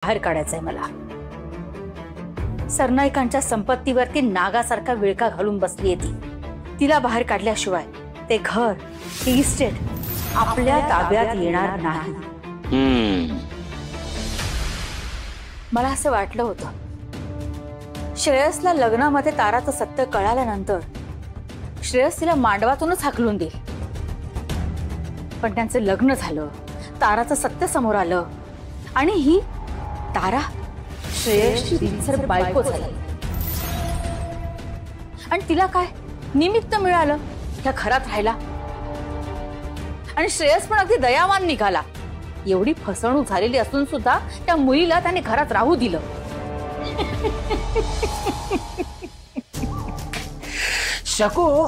बाहेर काढायचंय मला। सरनाईकांच्या संपत्तीवरती नागासारखा विळखा घालून बसलीये ती। तिला बाहेर काढल्याशिवाय ते घर, ती इस्टेट आपल्या ताब्यात येणार नाही। मला असं वाटलं होतं श्रेयसला लग्नामध्ये ताराचं सत्य कळाल्यानंतर श्रेयस तिला मांडवातूनच हाकलून देईल, पण त्यांचं लग्न झालं, ताराचं सत्य समोर आलं आणि ही तारा श्रेयसची रितसर बायको झाली। आणि तिला काय निमित्त मिळालं त्या घरात राहायला, आणि श्रेयस पण अगदी दयावान निघाला। एवढी फसवणूक झालेली असून सुद्धा त्या मुलीला त्याने घरात राहू दिलं। शकू,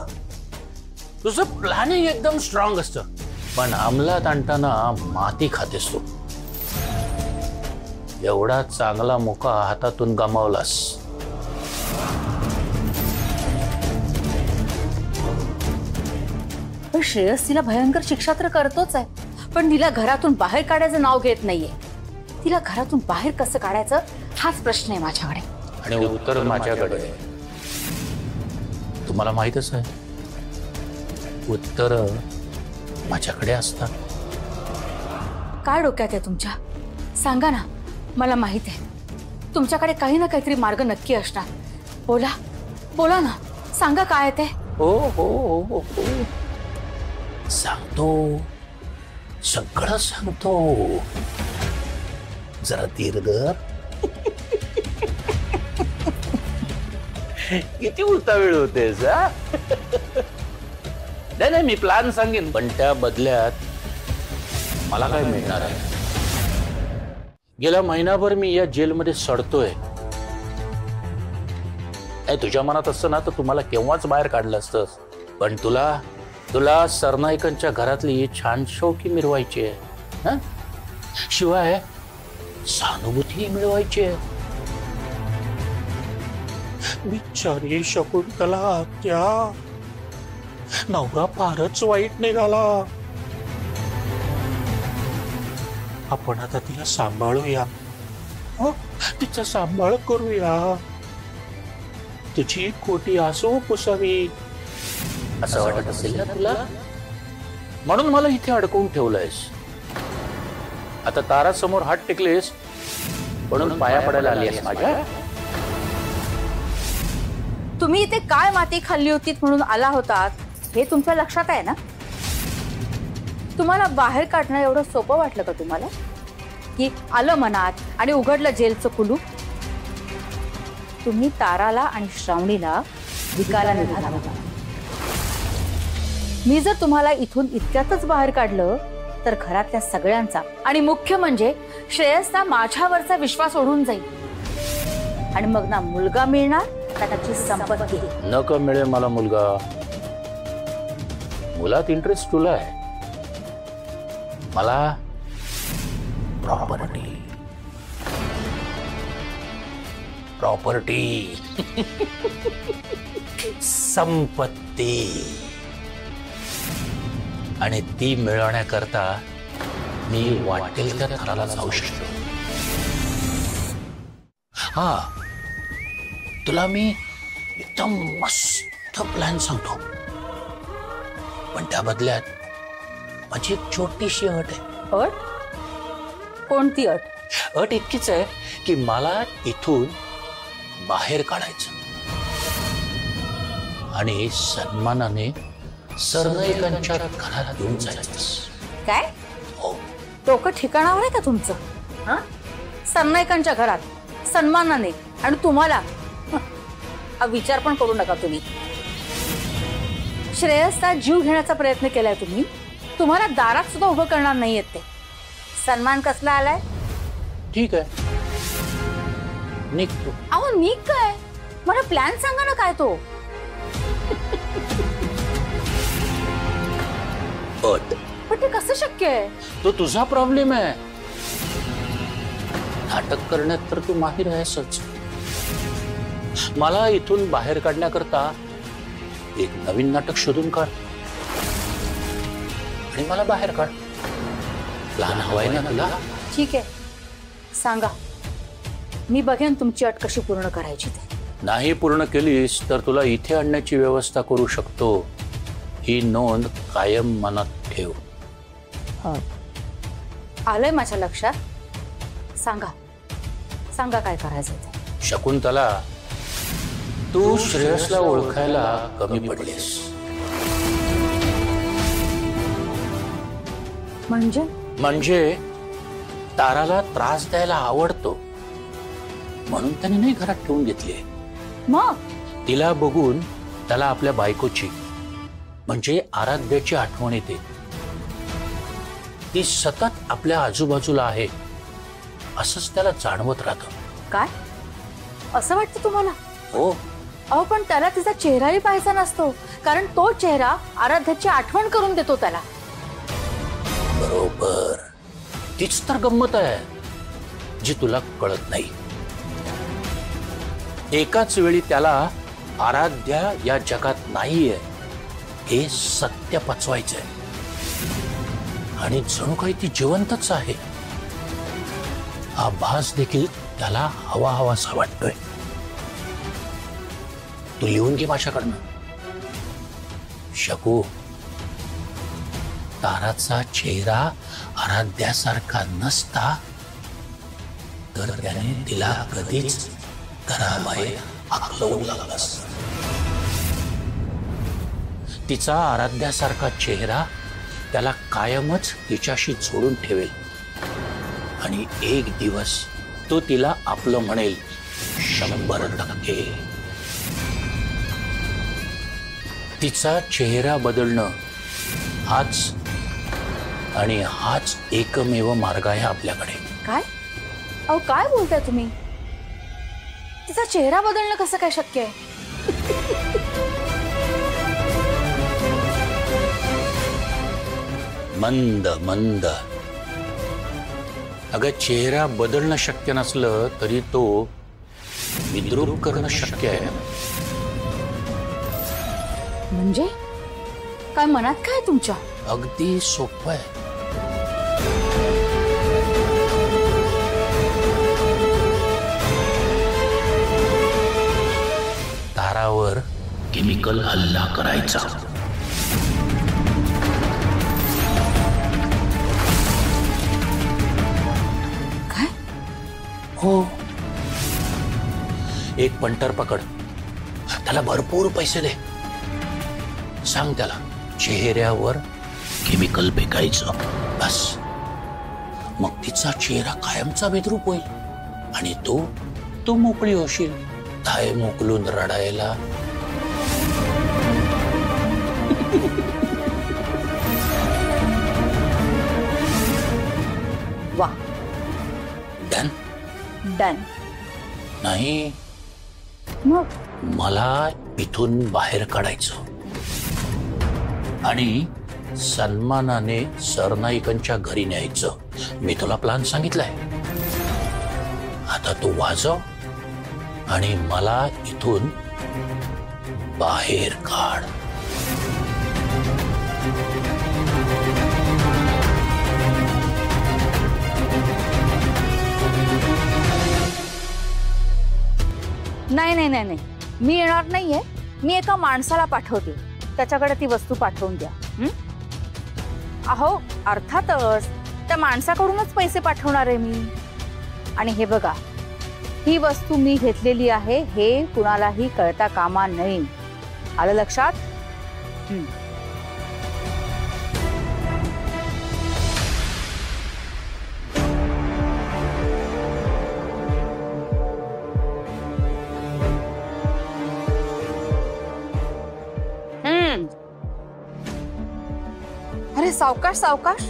तुझं प्लॅनिंग एकदम स्ट्रॉंग असतं, पण अंमलात आणताना माती खातेस तू। एवढा चांगला मोका हातातून गमावलास। पण श्रेयस तिला भयंकर शिक्षा तर करतोच आहे, पण तिला घरातून बाहेर काढायचं नाव घेत नाहीये। तिला घरातून बाहेर कसं काढायचं हाच प्रश्न आहे माझ्याकडे, आणि उत्तर माझ्याकडे आहे। तुम्हाला माहितच आहे, उत्तर माझ्याकडे असतात। काय डोक्यात आहे तुमच्या? सांगा ना, मला माहित आहे तुमच्याकडे काही ना काहीतरी मार्ग नक्की असणार। बोला बोला ना, सांगा काय ते। हो हो हो हो, सांगतो, सगळं सांगतो। जरा धीर धर। किती उतावीळ होतेस हा? नाही, मी प्लॅन सांगेन, पण त्या बदल्यात मला काय मिळणार आहे? गेला महिनाभर मी या जेलमध्ये सडतोय। तुझ्या मनात असतं ना तर तुम्हाला केव्हाच बाहेर काढलं असतंस, पण तुला सरनाईकांच्या घरातली छान शौकी मिरवायची आहे, शिवाय सहानुभूती मिळवायची आहे। बिचारी शकुंतला आत्या, नवरा फारच वाईट निघाला। आपण आता तिला सांभाळूया, तिचा सांभाळ करूया, तुझी खोटी आसू पुसावी, असं वाटत असेल ना तुला? म्हणून मला इथे अडकवून ठेवलंयस। आता तारा समोर हात टेकलेस म्हणून पाया पडायला आलीस माझ्या। तुम्ही इथे काय माती खाल्ली होती म्हणून आला होतात हे तुमच्या लक्षात आहे ना? तुम्हाला बाहेर काढणं एवढं सोपं वाटलं का तुम्हाला? की आलं मनात आणि उघडलं जेलचं कुलूप? तुम्ही ताराला आणि श्रावणीला विकायला निघाला होता। मी जर तुम्हाला इथून इतक्यातच बाहेर काढलं तर घरातल्या सगळ्यांचा आणि मुख्य म्हणजे श्रेयसचा माझ्यावरचा विश्वास ओढून जाईल, आणि मग ना मुलगा मिळणार ना त्याची संपत्ती। नको मिळेल मला मुलगा, मुलात इंटरेस्ट तुला आहे, मला प्रॉपर्टी संपत्ती, आणि ती मिळवण्याकरता मी वाटेल त्या थराला जाऊ शकतो। तुला मी एकदम मस्त प्लॅन सांगतो, पण त्या बदल्यात माझी एक छोटीशी अट आहे। अट? कोणती अट? अट इतकीच आहे की मला इथून बाहेर काढायचं आणि सन्मानाने सरनाईकांच्या घरात घेऊन जायचं। काय? हो। डोकं ठिकाणावर आहे का तुमचं? सरनाईकांच्या घरात सन्मानाने, आणि तुम्हाला हा विचार पण करू नका तुम्ही। श्रेयसचा जीव घेण्याचा प्रयत्न केलाय तुम्ही, तुम्हाला दारात सुद्धा उभं करणार नाहीयेत ते। सन्मान कसला आलाय? ठीक आहे, निघतो। अहो निघ काय? मला प्लॅन सांगा ना काय तो। अट? पण ते कसं शक्य आहे? तो तुझा प्रॉब्लेम आहे। नाटक करण्यात तर तू माहिर आहेसच। मला इथून बाहेर काढण्याकरता एक नवीन नाटक शोधून काढ आणि मला बाहेर काढ। प्लॅन हवाय ना तुला? ठीक आहे, सांगा मी बघेन तुमची अट कशी पूर्ण करायची ते. नाही पूर्ण केलीस तर तुला इथे आणण्याची व्यवस्था करू शकतो. ही नोंद कायम मनात ठेव. आलंय माझ्या लक्षात. सांगा सांगा काय करायचं ते. शकुंतला, तू श्रेयसला ओळखायला कमी पडलीस. म्हणजे ताराला त्रास द्यायला आवडतो म्हणून त्याने नाही घरात ठेवून घेतली. मग तिला बघून त्याला आपल्या बायकोची म्हणजे आराध्याची आठवण येते. ती सतत आपल्या आजूबाजूला आहे असंच त्याला जाणवत राहतं. काय असं वाटतं तुम्हाला? हो. अहो पण त्याला तिचा चेहराही पाहायचा नसतो, कारण तो चेहरा आराध्याची आठवण करून देतो त्याला. बरोबर. तीच तर गंमत आहे जी तुला कळत नाही. एकाच वेळी त्याला आराध्या या जगात नाहीये हे सत्य पचवायचंय आणि जणू काही ती जिवंतच आहे हा भास देखील त्याला हवा हवासा वाटतोय. तू लिहून घे माझ्याकडनं. शकू, ताराचा चेहरा आराध्यासारखा नसता तर त्याने तिला कधीच घराबाहेर हाकलवून लागला असता. तिचा आराध्यासारखा चेहरा त्याला कायमच तिच्याशी जोडून ठेवेल आणि एक दिवस तो तिला आपलं म्हणेल 100%. तिचा चेहरा बदलणं हाच आणि हाच एकमेव मार्ग आहे आपल्याकडे. काय? अहो काय बोलताय तुम्ही? तिचा चेहरा बदलणं कसं काय शक्य आहे? मंद मंद. अगं चेहरा बदलणं शक्य नसलं तरी तो विद्रूप करणं शक्य आहे. म्हणजे काय मनात काय तुमच्या? अगदी सोपं आहे. तारावर केमिकल हल्ला करायचा. काय? हो. एक पंटर पकड, त्याला भरपूर पैसे दे. सांग त्याला चेहऱ्यावर केमिकल फेकायचं. बस मग तिचा चेहरा कायमचा विद्रूप होईल आणि तू मोकळी होशील. धाय मोकलून रडायला. वा. डन. डन. नाही, मग मला इथून बाहेर काढायचं आणि सन्मानाने सरनाईकांच्या घरी न्यायचं. मी तुला प्लान सांगितलाय. आता तू वाजव आणि मला इथून बाहेर काढ. नाही नाही नाही नाही, मी येणार नाहीये. मी एका माणसाला पाठवते, त्याच्याकडे ती वस्तू पाठवून द्या. अहो अर्थातच त्या माणसाकडूनच पैसे पाठवणार आहे मी. आणि हे बघा, ही वस्तू मी घेतलेली आहे हे कुणालाही कळता कामा नये. आलं लक्षात? अरे सावकाश सावकाश.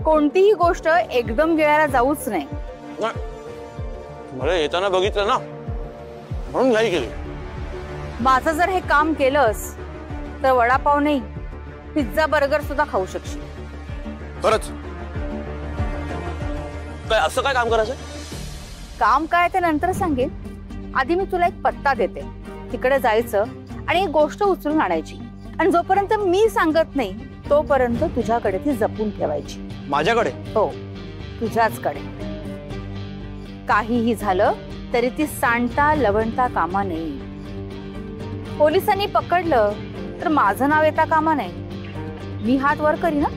कोणतीही गोष्ट एकदम गिळायला जाऊच नाही. मला येताना बघितलं ना म्हणून नाही केली. माझं जर हे काम केलंस तर वडापाव नाही, पिझ्झा बर्गर सुद्धा खाऊ शकशील. खरंच? काय असं काय काम करायचं? काम काय ते नंतर सांगेन. आधी मी तुला एक पत्ता देते, तिकडे जायचं आणि एक गोष्ट उचलून आणायची. आणि जोपर्यंत मी सांगत नाही तोपर्यंत तुझ्याकडे ती जपून ठेवायची. माझ्याकडे? हो, तुझ्याचकडे. काहीही झालं तरी ती सांडता लवणता कामा नये. पोलिसांनी पकडलं तर माझं नाव येता कामा नये. मी हात वर करी ना.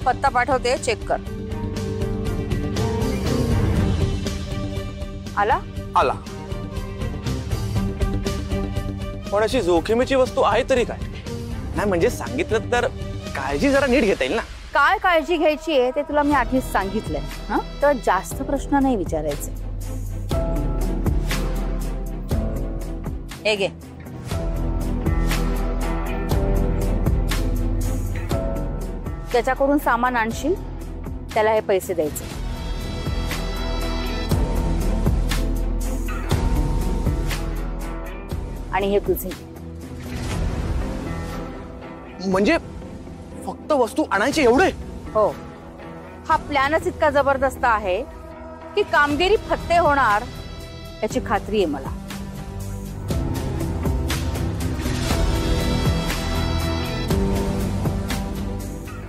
पत्ता पाठवते, चेक कर. आला आला. पण अशी जोखमीची वस्तू आहे तरी काय? नाही म्हणजे सांगितलं तर काळजी जरा नीट घेता येईल ना. काय काळजी घ्यायची आहे ते तुला मी आधीच सांगितलंय. हं? तर जास्त प्रश्न नाही विचारायचे. हे घे. त्याच्याकडून सामान आणशील, त्याला हे पैसे द्यायचे. आणि हे तुझे. म्हणजे फक्त वस्तू आणायची एवढे? हो, हा प्लॅनच इतका जबरदस्त आहे की कामगिरी फत्ते होणार याची खात्री आहे मला.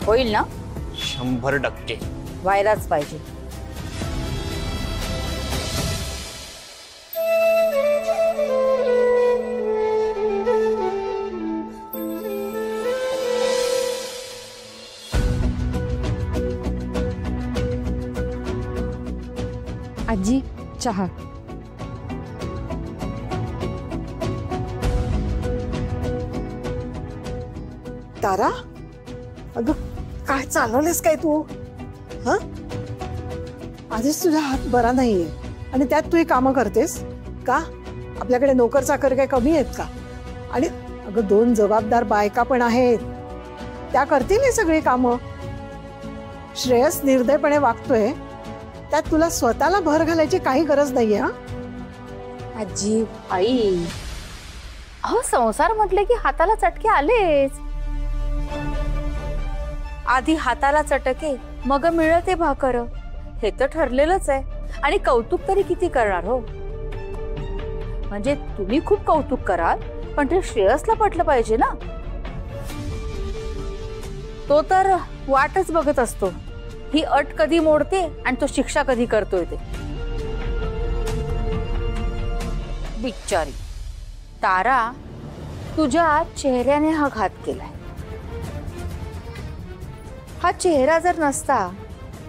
होईल ना? 100%. व्हायलाच पाहिजे. आजी, चहा. तारा, अगं काय चालवलेस काय तू? हा, आधीच तुझा हात बरा नाहीये आणि त्यात तू ही कामं करतेस का? आपल्याकडे नोकर चाकर काय कमी आहेत का? आणि अगं 2 जबाबदार बायका पण आहेत, त्या करतील ही सगळी कामं. श्रेयस निर्दयपणे वागतोय, त्यात तुला स्वतःला भर घालायची काही गरज नाहीये. हा आजी, आई, अहो संसार म्हटले की हाताला चटके आलेच. आधी हाताला चटके मग मिळते भाकर, हे तर ठरलेलंच आहे. आणि कौतुक तरी किती करणार हो. म्हणजे तुम्ही खूप कौतुक कराल, पण ते श्रेयसला पटलं पाहिजे ना. तो तर वाटच बघत असतो, ही अट कधी मोडते आणि तो शिक्षा कधी करतोय ते. बिचारी तारा, तुझ्या चेहऱ्याने हा घात केलाय. हा चेहरा जर नसता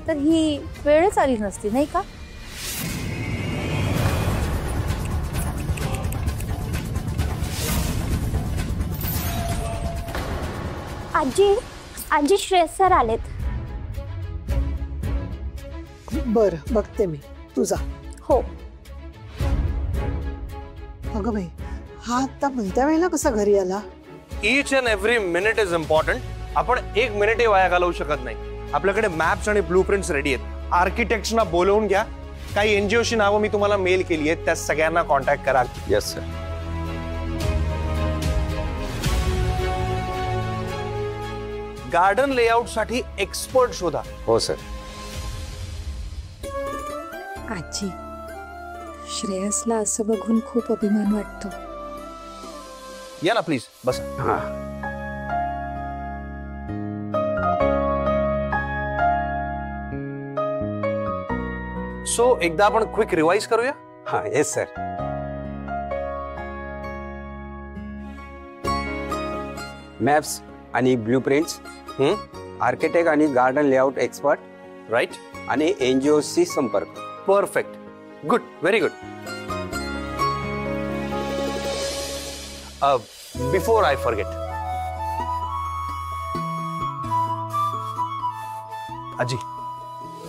तर ही वेळच आली नसती, नाही का? आजी, आजी श्रेयस सर आलेत. बर, बघते मी. तुझा हो. अगं बाई, हा आता म्हणत्या वेळेला कसा घरी आला? Each and every minute is important. आपण 1 मिनिटही वाया घालवू शकत नाही. आपल्याकडे मॅप्स आणि ब्लूप्रिंट्स रेडी आहेत. आर्किटेक्ट्सना बोलवून घ्या. काही एनजीओची नावं मी तुम्हाला मेल केली आहेत, त्या सगळ्यांना कॉन्टॅक्ट करा. Yes sir. गार्डन लेआउट साठी एक्सपर्ट शोधा. हो सर. आजी, श्रेयसला असं बघून खूप अभिमान वाटतो. या ना प्लीज, बसा. हां. सो एकदा आपण क्विक रिवाइज करूया. हां, येस सर. मॅप्स आणि ब्लूप्रिंट्स, आर्किटेक्ट आणि गार्डन लेआउट एक्सपर्ट, राईट, आणि एनजीओशी संपर्क. Perfect, good, very good. Before I forget, आजी,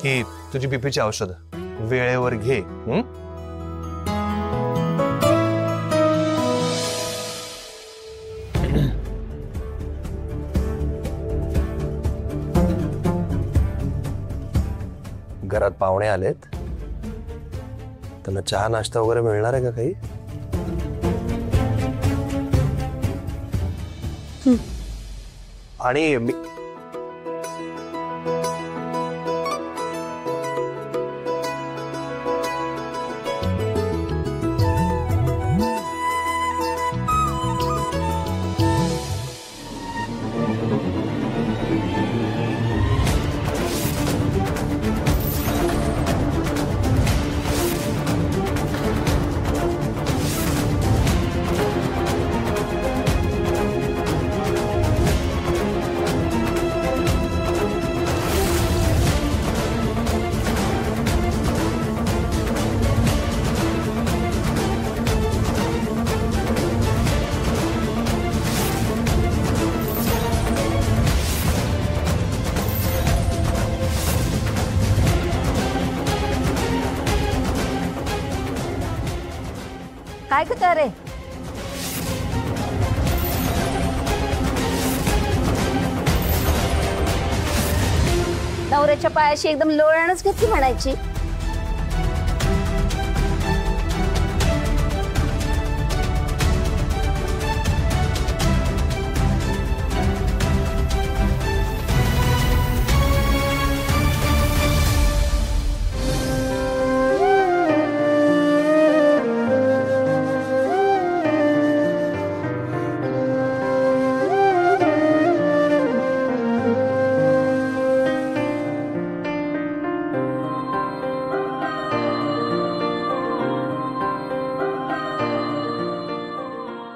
ही तुझी बीपीची औषधं वेळेवर घे. घरात पाहुणे आलेत, त्यांना चहा नाश्ता वगैरे मिळणार आहे का काही? आणि मी काय करता रे? नवऱ्याच्या पायाशी एकदम लोळणच घेतली म्हणायची.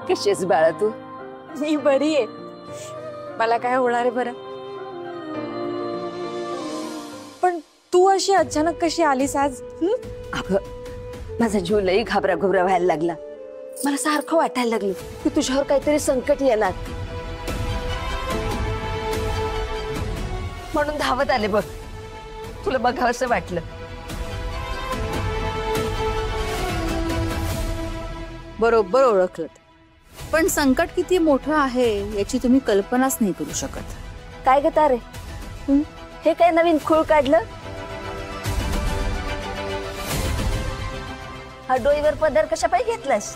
कशीस बाळा तू? मी बरी आहे. मला काय होणार आहे बरं? पण तू अशी अचानक कशी आलीस आज? अगं माझा जीव लई घाबरा घुबरा व्हायला लागला. मला सारखं वाटायला लागलं की तुझ्यावर काहीतरी संकट येणार, म्हणून धावत आले बघ. तुला बघावंसं वाटलं. बरोबर ओळखलं. पण संकट किती मोठं आहे याची तुम्ही कल्पनाच नाही करू शकत. काय ग तारे, हे काय नवीन खूळ काढलं? हा डोईवर पदर कशा पायी घेतलास?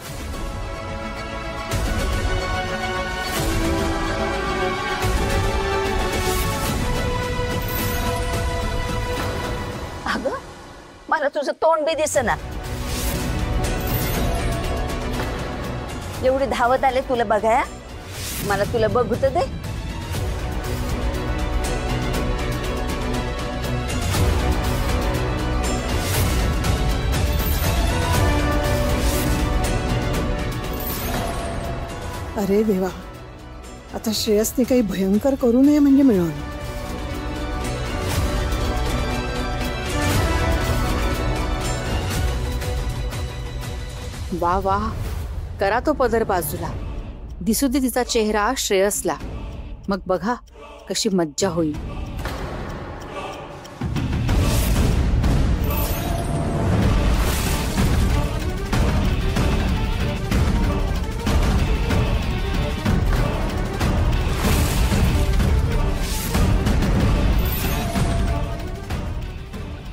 अगं मला तुझं तोंड बी दिसेना. एवढी धावत आले तुला बघाया. मला तुला बघू तर दे. अरे देवा, आता श्रेयसने काही भयंकर करू नये म्हणजे मिळवलं. वा वा, करा तो पदर बाजूला. दिसू दे तिचा चेहरा श्रेयसला. मग बघा कशी मज्जा होईल.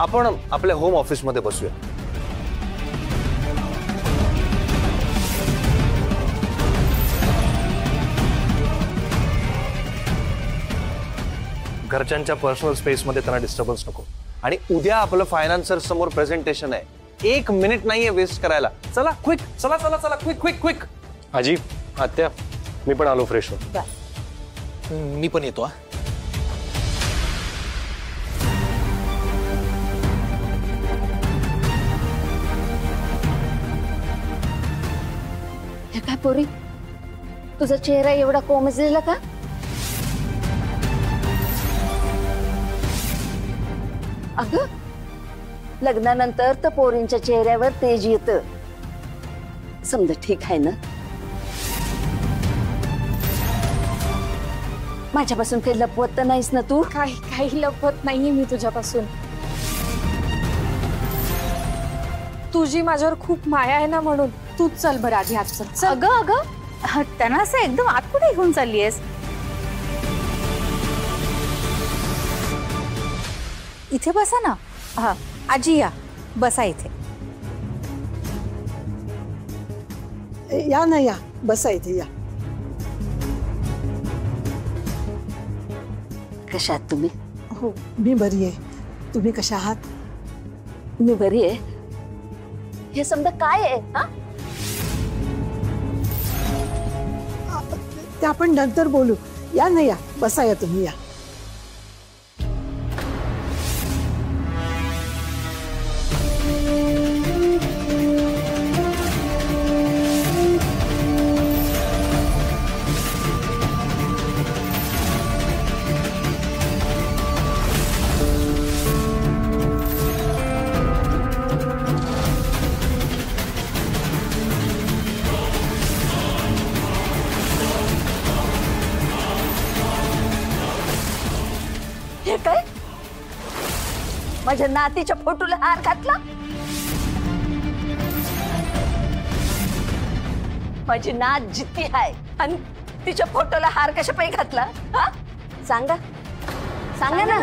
आपण आपल्या होम ऑफिस मध्ये बसूया. घरच्यांच्या पर्सनल स्पेस मध्ये त्यांना डिस्टर्बन्स नको. आणि उद्या आपलं फायनान्सर समोर प्रेझेंटेशन आहे. 1 मिनिट नाहीये वेस्ट करायला. चला क्विक, चला चला चला क्विक क्विक क्विक. आजी, आत्या, मी पण आलो फ्रेश होऊन. मी पण येतो. हे काय पोरी, तुझा चेहरा एवढा कोमजलेला का? अगं लग्नानंतर तर पोरींच्या चेहऱ्यावर तेज येतं. समजा ठीक आहे ना? माझ्यापासून काही लपवत तर नाहीस ना तू? काही लपवत नाहीये मी तुझ्यापासून. तुझी माझ्यावर खूप माया आहे ना, म्हणून तूच चल बरं आधी आत चल. अगं अगं, त्यांना असं एकदम आत कुठे घेऊन चाललीयस? इथे बसा ना. हा आजी, या बसा इथे. या ना, या बसा इथे या. कशा आहात तुम्ही? हो, मी बरी आहे. तुम्ही कशा आहात? मी बरी आहे. हे समजा काय आहे? हा, ते आपण नंतर बोलू. या ना, या बसा, या तुम्ही या. हे काय? माझ्या नातीच्या फोटोला हार घातला? माझी नात जित्ती आहे आणि तिच्या फोटोला हार कशा पायी घातला? हा सांगा सांगा ना.